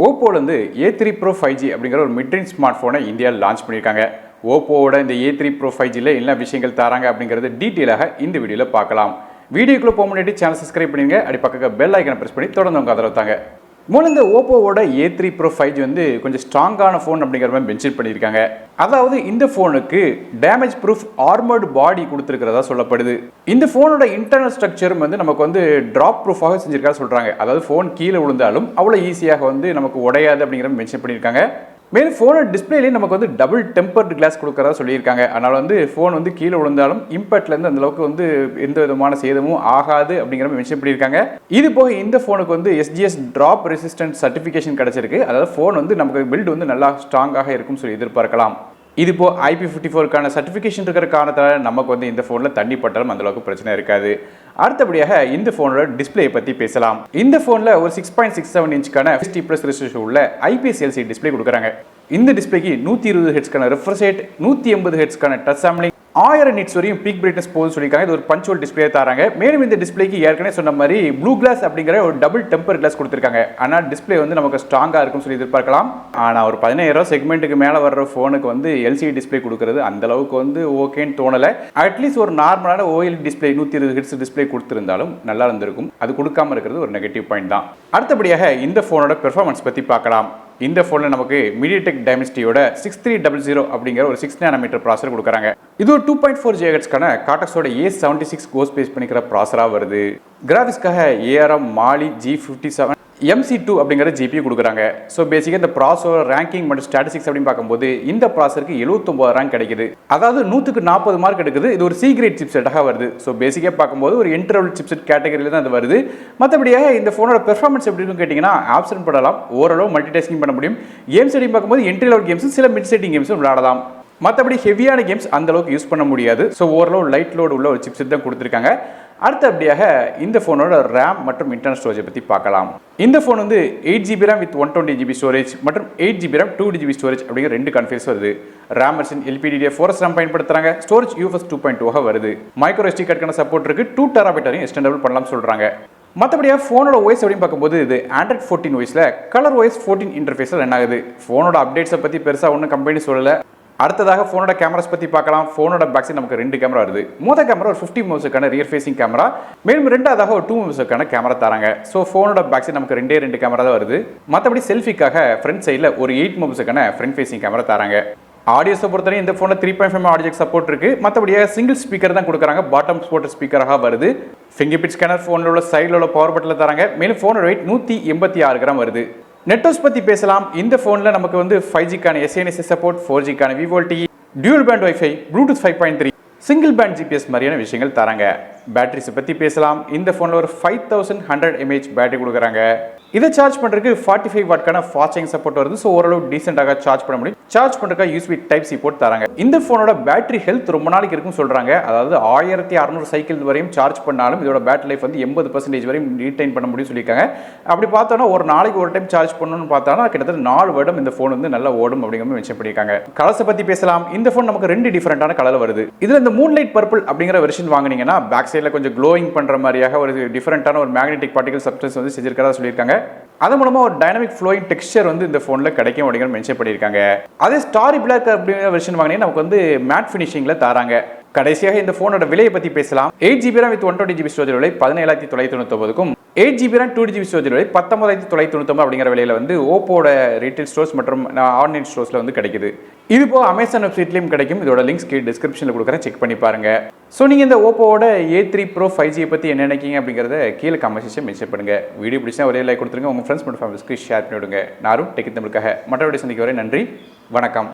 ஓப்போலேருந்து A3 Pro 5G அப்படிங்கிற ஒரு midrange smart ஃபோனை இந்தியாவில் லான்ச் பண்ணியிருக்காங்க. ஓப்போவோட இந்த A3 Pro 5Gயில் என்ன விஷயங்கள் தராங்க அப்படிங்கிறது டீட்டெயிலாக இந்த வீடியோவில் பார்க்கலாம். வீடியோக்குள்ளே போக முன்னாடி சேனல் சப்ஸ்கிரைப் பண்ணிடுங்க. அப்படி பக்கத்தில் பெல் ஐக்கனை ப்ரெஸ் பண்ணி தொடர்ந்து உங்கள் ஆதரவு தாங்க. மூலம் இந்த ஓப்போவோட A3 Pro 5G வந்து கொஞ்சம் ஸ்ட்ராங்கான ஃபோன் அப்படிங்கிற மாதிரி மென்ஷன் பண்ணியிருக்காங்க. அதாவது இந்த ஃபோனுக்கு டேமேஜ் ப்ரூஃப் ஆர்மர்டு பாடி கொடுத்துருக்கிறதா சொல்லப்படுது. இந்த ஃபோனோட இன்டர்னல் ஸ்ட்ரக்சரும் வந்து நமக்கு வந்து ட்ராப் ப்ரூஃபாக செஞ்சிருக்கா சொல்கிறாங்க. அதாவது ஃபோன் கீழே விழுந்தாலும் அவ்வளோ ஈஸியாக வந்து நமக்கு உடையாது அப்படிங்கிற மென்ஷன் பண்ணியிருக்காங்க. மேலும் ஃபோனோட டிஸ்பிளேலேயே நமக்கு வந்து டபுள் டெம்பர்டு கிளாஸ் கொடுக்குறதா சொல்லியிருக்காங்க. அதனால் வந்து ஃபோன் வந்து கீழே விழுந்தாலும் இம்பேக்ட்லேருந்து அந்தளவுக்கு வந்து எந்த விதமான சேதமும் ஆகாது அப்படிங்கிற மாதிரி மென்ஷன் பண்ணியிருக்காங்க. இது போக இந்த ஃபோனுக்கு வந்து எஸ்ஜிஎஸ் ட்ராப் ரெசிஸ்டன்ட் சர்டிஃபிகேஷன் கிடச்சிருக்கு. அதாவது ஃபோன் வந்து நமக்கு பில்டு வந்து நல்லா ஸ்ட்ராங்காக இருக்கும்னு சொல்லி எதிர்பார்க்கலாம். இது இப்போ IP54க்கான சர்டிஃபிகேஷன் இருக்கிற காரணத்தால் நமக்கு வந்து இந்த ஃபோனில் தண்ணி பட்டாலும் அந்தளவுக்கு பிரச்சனை இருக்காது. அடுத்தபடியாக இந்த ஃபோனோட டிஸ்பிளே பற்றி பேசலாம். இந்த ஃபோனில் ஒரு 6.67 இன்ச்சுக்கான 50+ ரெசல்யூஷன் உள்ள IPS LCD டிஸ்பிளே கொடுக்குறாங்க. இந்த டிஸ்பிளேக்கு 120 ஹெர்ட்ஸ்க்கான refresh rate, 180 ஹெர்ட்ஸ்க்கான touch sampling, 1000 nits வரையும் பீக் பிரைட்னஸ் போகுதுன்னு சொல்லியிருக்காங்க. இது ஒரு பஞ்சுவல் டிஸ்பிளே தராங்க. மேலும் இந்த டிஸ்பிளேக்கு ஏற்கனவே சொன்ன மாதிரி ப்ளூ கிளாஸ் அப்படிங்கிற ஒரு டபுள் டெம்பர் கிளாஸ் கொடுத்துருக்காங்க. ஆனால் டிஸ்பிளே வந்து நமக்கு ஸ்ட்ராங்காக இருக்கும்னு சொல்லி எதிர்பார்க்கலாம். ஆனால் ஒரு 15000 செக்மெண்ட்டுக்கு மேலே வர்ற ஃபோனுக்கு வந்து LCD டிஸ்பிளே கொடுக்குறது அந்த அளவுக்கு வந்து ஓகேன்னு தோணலை. அட்லீஸ்ட் ஒரு நார்மலான OLED டிஸ்பிளே 120 ஹெர்ட்ஸ் டிஸ்பிளே கொடுத்துருந்தாலும் நல்லா இருந்திருக்கும். அது கொடுக்காம இருக்கிறது ஒரு நெகட்டிவ் பாயிண்ட் தான். அடுத்தபடியாக இந்த ஃபோனோட பெர்ஃபார்மன்ஸ் பற்றி பார்க்கலாம். இந்த ஃபோனில் நமக்கு MediaTek Dimensity-யோட 6300 அப்படிங்கிற ஒரு 6 nm ப்ராசர் கொடுக்குறாங்க. இது ஒரு 2.4 GHz-க்கான காட்டக்ஸோட A76 கோஸ் பேஸ் பண்ணிக்கிற ப்ராசராக வருது. கிராஃபிக்ஸ்க்காக ARM Mali G57 MC2 அப்படிங்கிற GPU கொடுக்குறாங்க. ஸோ பேசிக்காக இந்த ப்ராசரோட ரேங்கிங் மற்றும் ஸ்டாட்டிஸ்டிக்ஸ் அப்படின்னு பார்க்கும்போது இந்த ப்ராசருக்கு 79 ரேங்க் கிடைக்குது. அதாவது 100க்கு 40 மார்க் எடுக்குது. இது ஒரு C கிரேட் சிப்செட்டாக வருது. ஸோ பேசிக்காக பார்க்கும்போது ஒரு என்ட்ரி சிப்செட் கேட்டகரியில் தான் அது வருது. மற்றபடியாக இந்த ஃபோனோட பெர்ஃபார்மன்ஸ் எப்படின்னு கேட்டிங்கன்னா ஆப்ஷன் பண்ணலாம். ஓரளவு மல்டி டாஸ்கிங் பண்ண முடியும். கேம் செட்டிங் பார்க்கும்போது என்ட்ரி லெவல் கேம்ஸும் சில மிட் செட்டிங் கேம்ஸும் விளையாடலாம். மற்றபடி ஹெவியான கேம்ஸ் அந்த அளவுக்கு யூஸ் பண்ண முடியாது. ஸோ ஓரளவு லைட் லோடு உள்ள ஒரு சிப்செட் தான் கொடுத்துருக்காங்க. அடுத்தபடியாக இந்த ஃபோனோட ரேம் மற்றும் இன்டர்னல் ஸ்டோரேஜை பற்றி பார்க்கலாம். இந்த ஃபோன் வந்து 8GB RAM with 120GB storage மற்றும் 8GB RAM 2GB ஸ்டோரேஜ் அப்படிங்கிற 2 கான்ஃபிகரேஷன் வருது. ரேம் வெர்ஷன் LPDDR4 RAM பயன்படுத்துறாங்க. ஸ்டோரேஜ் UFS 2.2 வருது. மைக்ரோ SD கார்டுக்கான சப்போர்ட் இருக்கு. 2TB வரையும் எக்ஸ்டெண்டபிள் பண்ணலாம் சொல்றாங்க. மற்றபடியாக ஃபோனோட OS அப்படின்னு பார்க்கும்போது இது Android 14 OSல கலர் OS 14 இன்டர்ஃபேஸில் ரன் ஆகுது. ஃபோனோட அப்டேட்ஸை பற்றி பெருசாக ஒன்றும் கம்பெனி சொல்லலை. அடுத்ததாக ஃபோனோட கேமராஸ் பற்றி பார்க்கலாம். ஃபோனோட பேக் சைடு நமக்கு 2 கேமரா வருது. மொதல் கேமரா ஒரு 50 மெகாபிக்சலுக்கான ரியர் ஃபேசிங் கேமரா, மேலும் ரெண்டாவதாக ஒரு 2 மெகாபிக்சலுக்கான கேமரா தராங்க. ஸோ ஃபோனோட பேக் சைடு நமக்கு 2 கேமரா தான் வருது. மற்றபடி செல்ஃபிக்காக ஃப்ரண்ட் சைடில் ஒரு 8 மெகாபிக்சலுக்கான ஃப்ரண்ட் ஃபேசிங் கேமரா தராங்க. ஆடியோஸை பொறுத்தவரை இந்த ஃபோனில் 3.5 ஆடியோ சப்போர்ட் இருக்கு. மற்றபடியாக சிங்கிள் ஸ்பீக்கர் தான் கொடுக்குறாங்க. பாட்டம் ஸ்போர்ட் ஸ்பீக்கராக வருது. ஃபிங்கர் பிரிண்ட் ஸ்கேனர் ஃபோனில் உள்ள சைடில் உள்ள பவர் பட்டனில் தராங்க. மேலும் ஃபோனோட வெயிட் 186 கிராம் வருது. நெட்வொர்க்ஸ் பற்றி பேசலாம். இந்த ஃபோனில் நமக்கு வந்து 5Gக்கான SANSI support, 4Gக்கான VoLTE, dual pant wifi, Bluetooth 5.3, single pant GPS மாதிரியான விஷயங்கள் தராங்க. பேட்டரிஸை பற்றி பேசலாம். இந்த ஃபோனில் ஒரு 5100 mAh பேட்டரி கொடுக்குறாங்க. இதை சார்ஜ் பண்ணுறதுக்கு 45 வாட்க்கான ஃபாஸ்ட் சார்ஜிங் சப்போர்ட் வருது. ஸோ ஓரளவு டீசெண்டாக சார்ஜ் பண்ண முடியும். சார்ஜ் பண்ணுறதுக்கு USB Type-C போர்ட் தராங்க. இந்த ஃபோனோட பேட்டரி ஹெல்த் ரொம்ப நாளைக்கு இருக்குன்னு சொல்கிறாங்க. அதாவது 1600 சைக்கிள் வரையும் சார்ஜ் பண்ணாலும் இதோட பேட்டரி லைஃப் வந்து 80% வரையும் ரீடைன் பண்ண முடியும்னு சொல்லியிருக்காங்க. அப்படி பார்த்தோன்னா ஒரு நாளைக்கு ஒரு டைம் சார்ஜ் பண்ணணும்னு பார்த்தோன்னா கிட்டத்தட்ட 4 வருடம் இந்த ஃபோன் வந்து நல்லா ஓடும் அப்படிங்கிற மாதிரி மென்ஷன் பண்ணியிருக்காங்க. கலர்ஸை பற்றி பேசலாம். இந்த ஃபோன் நமக்கு 2 டிஃபரெண்டான கலர் வருது. இதில் இந்த மூன்லைட் பர்பிள் அப்படிங்கிற வெர்ஷன் வாங்கினீங்கன்னா பேக் சைடில் கொஞ்சம் க்ளோயிங் பண்ணுற மாதிரியாக ஒரு டிஃபரெண்டான ஒரு மேக்னெட்டிக் பார்ட்டிகல் சப்ஸ்டன்ஸ் வந்து செஞ்சிருக்கிறதா சொல்லியிருக்காங்க. அது மூலமா ஒரு டைனமிக் ஃப்ளோயிங் டெக்ஸ்சர் வந்து இந்த ஃபோனில் கிடைக்கும் அப்படிங்கிற மென்ஷன் பண்ணியிருக்காங்க. அதே ஸ்டாரி பிளாக் அப்படிங்கிற வெர்ஷன் வாங்கினீங்கன்னா நமக்கு வந்து மேட் ஃபினிஷிங்கில் தராங்க. கடைசியாக இந்த ஃபோனோட விலையை பற்றி பேசலாம். 8GB RAM with 120GB storage விலை 17999க்கும் 8GB RAM 2GB ஸ்டோரேஜ் விலை 19999 அப்படிங்கிற விலையில வந்து ஓப்போட ரீட்டைல் ஸ்டோர்ஸ் மற்றும் ஆன்லைன் ஸ்டோர்ஸ்ல வந்து கிடைக்குது. இது போக அமேசான் வெப்சைட்லையும் கிடைக்கும். இதோட லிங்க்ஸ் கீழே டிஸ்கிரிப்ஷனில் கொடுக்குறேன், செக் பண்ணி பாருங்க. ஸோ நீங்கள் இந்த ஓப்போவோட A3 Pro 5G பற்றி என்ன நினைக்கிங்க அப்படிங்கிறத கீழே கமெண்ட் செக்ஷன் மென்ஷன் பண்ணுங்க. வீடியோ பிடிச்சா ஒரே லைக் கொடுத்துருங்க. உங்கள் ஃப்ரெண்ட்ஸ் மற்றும் ஃபேமிலிஸ்க்கு ஷேர் பண்ணிவிடுங்க. நானும் டெக் தமிழுக்காக மற்றபடி சந்திக்க வரை நன்றி, வணக்கம்.